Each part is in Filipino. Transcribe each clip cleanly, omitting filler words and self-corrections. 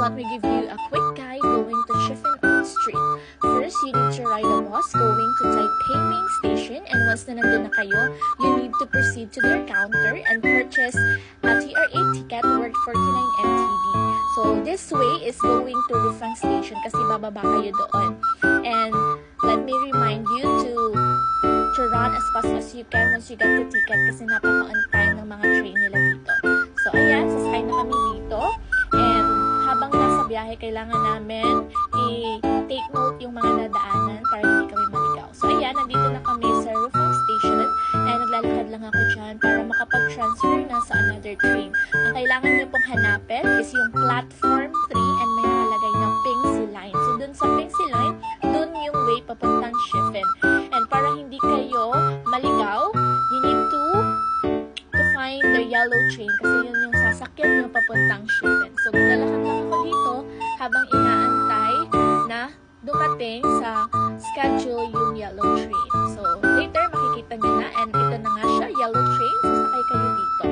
let me give you a quick guide going to Chiffon Old Street. First, you need to ride a bus going to Taipei Main Station, and once na nandun na kayo, you need to proceed to their counter and purchase a TRA ticket worth 49 NTD. So, this way is going to Rufang Station kasi bababa kayo doon. And let me remind you to run as fast as you can once you get the ticket kasi napaka-on time ng mga train nila dito. So, ayan, sasakay na kami dito. And habang nasa biyahe, kailangan namin i-take note yung mga dadaanan para hindi kami maligaw. So, ayan, nandito na kami sa Rufang Station and naglalakad lang ako dyan para makapag-transfer na sa another train. Ang kailangan niyo pong hanapin is yung platform 3 and may nakalagay na Pingsi Line. So, dun sa Pingsi Line, dun yung way papuntang Chiffon. And para hindi kayo maligaw, you need to find the yellow train kasi yun yung sasakyan nyo papuntang Chiffon. So, naglalakad lang ako dito habang inaantay na dumating sa schedule yung yellow train. So, later makikita nyo na and ito na nga siya, yellow train. Sasakay kayo dito.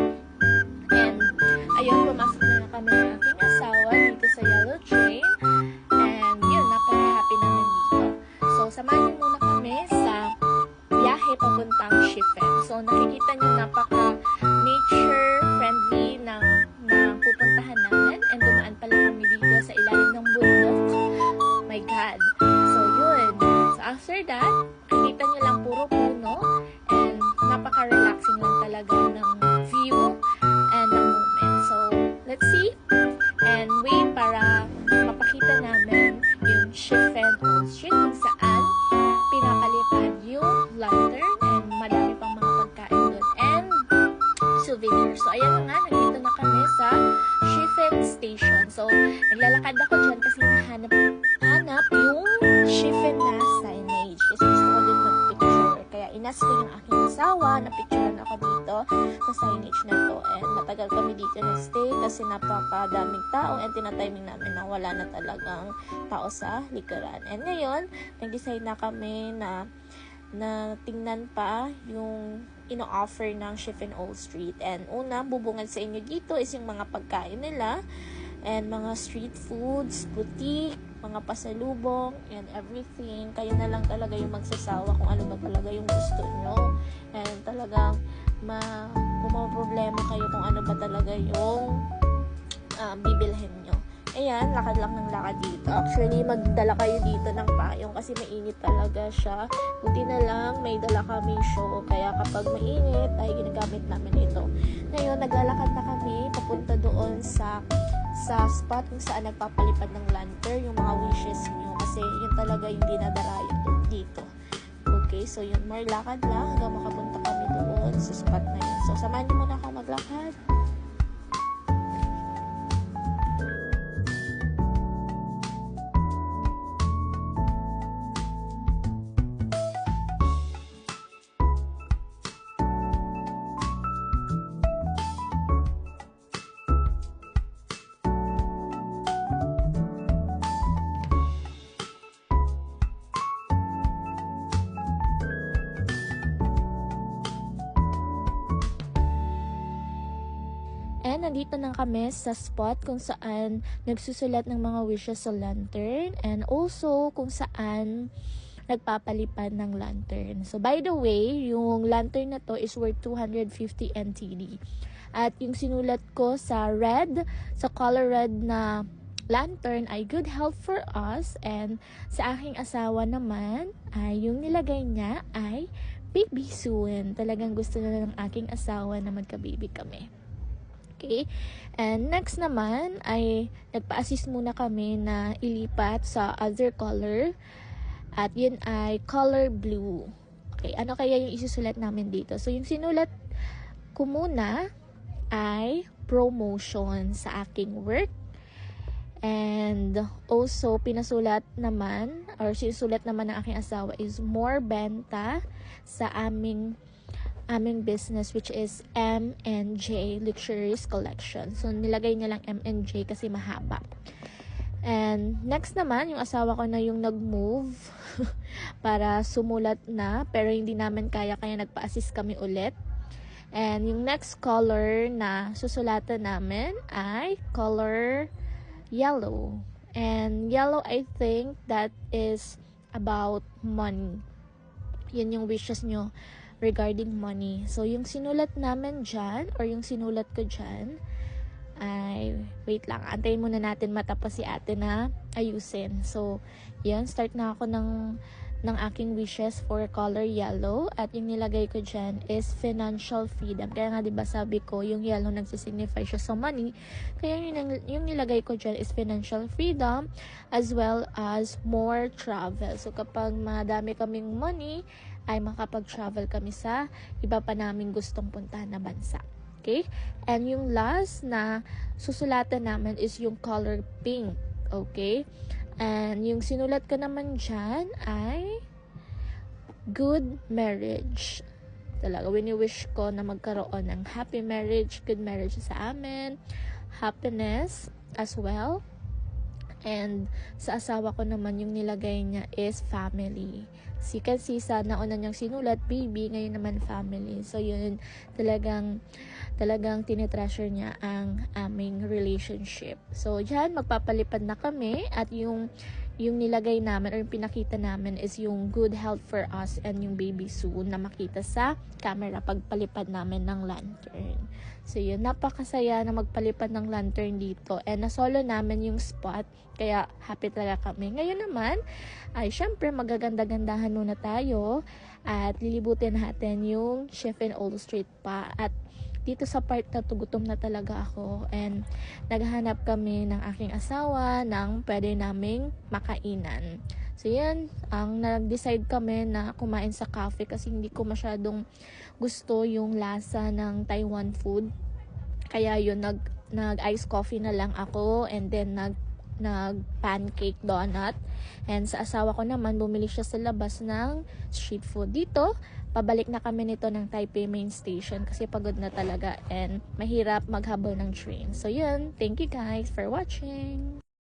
And, ayun, pumasok na kami ng aking asawa dito sa yellow train. And, yun, napaka-happy namin dito. So, samahan nyo muna kami sa biyahe papuntang Chiffon. So, nakikita nyo napaka-nature friendly ng pupuntahan namin. And dumaan pala kami dito sa ilalim ng bundok. My God. So, yun. So, after that, nakikita nyo lang puro puno. And napaka-relaxing lang talaga ng view and ng moment. So, let's see. And wait para mapakita namin yung Chiffon Old Street kung saan pinapalipad yung lantern and madami pang mga pagkain doon and souvenir. So, ayan na nga, nandito na kami sa Chiffon Station. So, naglalakad ako dyan kasi nahanap yung Chiffon na signage. Kasi gusto ko din mag-picture. Kaya inas ko yung aking asawa, na-picturean ako dito sa signage na to. And matagal kami dito nag-stay kasi napakadaming tao and tinatiming namin na wala na talagang tao sa likuran. And ngayon, nag-decide na kami na tingnan pa yung ino-offer ng Chiffon Old Street. And una, bubungad sa inyo dito is yung mga pagkain nila and mga street foods, boutique, mga pasalubong, and everything. Kayo na lang talaga yung magsasawa kung ano ba talaga yung gusto nyo. And talagang problema kayo kung ano ba talaga yung bibilhin nyo. Ayan, lakad lang ng lakad dito. Actually, magdala kayo dito ng payong kasi mainit talaga siya. Buti na lang, may dala kami show. Kaya kapag mainit, ay ginagamit namin ito. Ngayon, naglalakad na kami papunta doon sa spot kung saan nagpapalipad ng lantern, yung mga wishes nyo. Kasi yun talaga yung dinadarayo dito. Okay, so yun, more lakad lang hanggang makapunta kami doon sa spot na yun. So, samahan niyo muna ako maglakad. And nandito na kami sa spot kung saan nagsusulat ng mga wishes sa lantern and also kung saan nagpapalipad ng lantern. So by the way, yung lantern na to is worth 250 NTD. At yung sinulat ko sa red, sa color red na lantern ay good health for us, and sa aking asawa naman ay yung nilagay niya ay baby soon. Talagang gusto na ng aking asawa na magka-baby kami. Okay. And next naman ay nagpa-assist muna kami na ilipat sa other color. At yun ay color blue. Okay. Ano kaya yung isusulat namin dito? So, yung sinulat ko muna ay promotion sa aking work. And also, pinasulat naman or sinusulat naman ng aking asawa is more benta sa aming business, which is M&J Luxurious Collection. So, nilagay niya lang M&J kasi mahaba. And next naman, yung asawa ko na yung nag-move para sumulat na, pero hindi namin kaya nagpa-assist kami ulit. And yung next color na susulatan namin ay color yellow. And yellow, I think that is about money. Yun yung wishes nyo regarding money. So, yung sinulat namin dyan, or yung sinulat ko dyan, ay, wait lang, antayin muna natin matapos si ate na ayusin. So, yun, start na ako ng aking wishes for color yellow, at yung nilagay ko dyan is financial freedom. Kaya nga, diba sabi ko, yung yellow nagsisignify siya sa money, kaya yung nilagay ko dyan is financial freedom, as well as more travel. So, kapag madami kaming money, ay makapag-travel kami sa iba pa namin gustong puntahan na bansa. Okay? And yung last na susulatan namin is yung color pink. Okay? And yung sinulat ko naman dyan ay good marriage. Talaga, wini-wish ko na magkaroon ng happy marriage, good marriage sa amin, happiness as well. And sa asawa ko naman, yung nilagay niya is family. So you can see sa nauna niyang sinulat, baby, ngayon naman family. So yun, talagang tinitreasure niya ang aming relationship. So dyan, magpapalipad na kami, at yung nilagay namin or yung pinakita namin is yung good health for us and yung baby soon na makita sa camera pagpalipad namin ng lantern. So yun, napakasaya na magpalipad ng lantern dito, and nasolo namin yung spot, kaya happy talaga kami. Ngayon naman ay syempre magaganda-gandahan muna tayo at lilibutin natin yung Chef and Old Street pa. At dito sa part na to, gutom na talaga ako, and naghahanap kami ng aking asawa ng pwede naming makainan. So yan, nag-decide kami na kumain sa cafe kasi hindi ko masyadong gusto yung lasa ng Taiwan food. Kaya yun, nag-ice coffee na lang ako, and then nag-pancake donut. And sa asawa ko naman, bumili siya sa labas ng street food. Dito, pabalik na kami nito ng Taipei Main Station kasi pagod na talaga and mahirap maghabol ng train. So yun, thank you guys for watching!